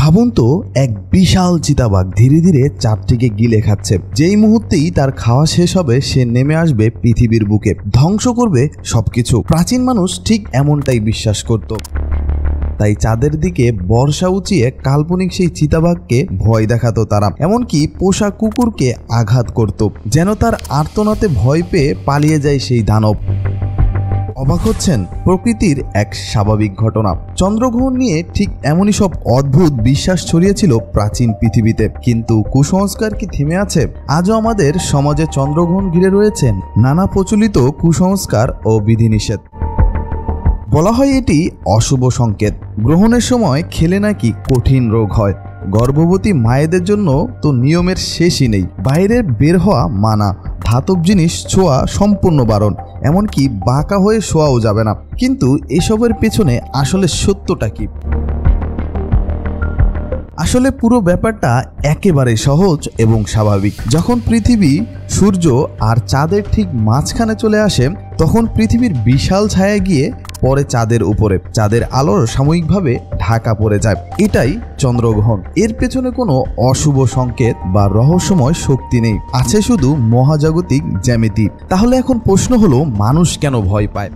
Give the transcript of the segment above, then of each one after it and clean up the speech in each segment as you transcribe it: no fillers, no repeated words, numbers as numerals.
ভাবুন তো, এক বিশাল চিতাবাঘ ধীরে ধীরে চাঁদটিকে গিলে খাচ্ছে। যেই মুহূর্তেই তার খাওয়া শেষ হবে সে নেমে আসবে পৃথিবীর বুকে, ধ্বংস করবে সবকিছু। প্রাচীন মানুষ ঠিক এমনটাই বিশ্বাস করত। তাই চাঁদের দিকে বর্ষা উঁচিয়ে কাল্পনিক সেই চিতাবাঘকে ভয় দেখাতো তারা, এমনকি পোষা কুকুরকে আঘাত করত, যেন তার আর্তনাতে ভয় পেয়ে পালিয়ে যায় সেই দানব। অবাক হচ্ছেন? প্রকৃতির এক স্বাভাবিক ঘটনা। চন্দ্রগ্রহণ নিয়ে ঠিক এমনই সব অদ্ভুত বিশ্বাস ছড়িয়েছিল প্রাচীন পৃথিবীতে। কিন্তু কুসংস্কার কি থেমে আছে? আজও আমাদের সমাজে চন্দ্রগ্রহণ ঘিরে রয়েছেন নানা প্রচলিত কুসংস্কার ও বিধিনিষেধ। বলা হয় এটি অশুভ সংকেত, গ্রহণের সময় খেলে নাকি কঠিন রোগ হয়, গর্ভবতী মায়েদের জন্য তো নিয়মের শেষই নেই, বাইরের বের হওয়া মানা, ধাতব জিনিস ছোঁয়া সম্পূর্ণ বারণ, এমনকি বাঁকা হয়ে শোয়াও যাবে না। কিন্তু এসবের পেছনে আসলে সত্যটা কি? আসলে পুরো ব্যাপারটা একেবারে সহজ এবং স্বাভাবিক। যখন পৃথিবী সূর্য আর চাঁদের ঠিক মাঝখানে চলে আসে, তখন পৃথিবীর বিশাল ছায়া গিয়ে পরে চাঁদের উপরে, চাঁদের আলোর সাময়িকভাবে ঢাকা পড়ে যায়। এটাই চন্দ্রগ্রহণ। এর পেছনে কোনো অশুভ সংকেত বা রহস্যময় শক্তি নেই, আছে শুধু মহাজাগতিক জ্যামিতি। তাহলে এখন প্রশ্ন হলো, মানুষ কেন ভয় পায়?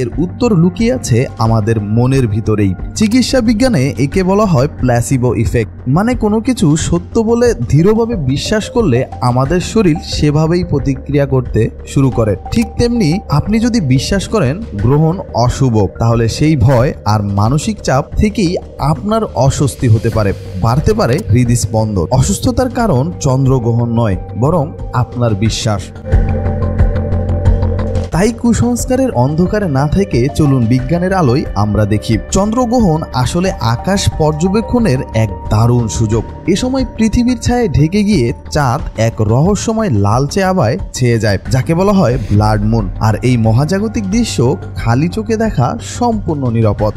এর উত্তর লুকিয়ে আছে আমাদের মনের ভিতরেই। চিকিৎসা বিজ্ঞানে একে বলা হয় প্ল্যাসিবো ইফেক্ট। মানে কোনো কিছু সত্য বলে দৃঢ়ভাবে বিশ্বাস করলে আমাদের শরীর সেভাবেই প্রতিক্রিয়া করতে শুরু করে। ঠিক তেমনি আপনি যদি বিশ্বাস করেন গ্রহণ অশুভ, তাহলে সেই ভয় আর মানসিক চাপ থেকেই আপনার অস্বস্তি হতে পারে, বাড়তে পারে হৃদস্পন্দন। অসুস্থতার কারণ চন্দ্রগ্রহণ নয়, বরং আপনার বিশ্বাস। তাই কুসংস্কারের অন্ধকারে না থেকে চলুন বিজ্ঞানের আলোয় আমরা দেখি। চন্দ্রগ্রহণ আসলে আকাশ পর্যবেক্ষণের এক দারুণ সুযোগ। এ সময় পৃথিবীর ছায়ায় ঢেকে গিয়ে চাঁদ এক রহস্যময় লালচে আভায় ছেয়ে যায়, যাকে বলা হয় ব্লাড মুন। আর এই মহাজাগতিক দৃশ্য খালি চোখে দেখা সম্পূর্ণ নিরাপদ।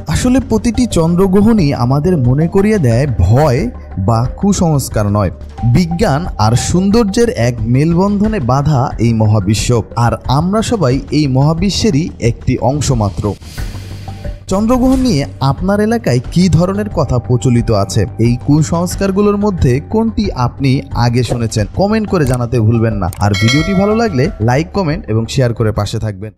আসলে প্রতিটি চন্দ্রগ্রহণই আমাদের মনে করিয়ে দেয় ভয় বা কুসংস্কার নয়, বিজ্ঞান আর সৌন্দর্যের এক মেলবন্ধনে বাঁধা এই মহাবিশ্ব। আর আমরা সবাই এই মহাবিশ্বেরই একটি অংশ মাত্র। চন্দ্রগ্রহণ নিয়ে আপনার এলাকায় কি ধরনের কথা প্রচলিত আছে? এই কুসংস্কারগুলোর মধ্যে কোনটি আপনি আগে শুনেছেন? কমেন্ট করে জানাতে ভুলবেন না। আর ভিডিওটি ভালো লাগলে লাইক, কমেন্ট এবং শেয়ার করে পাশে থাকবেন।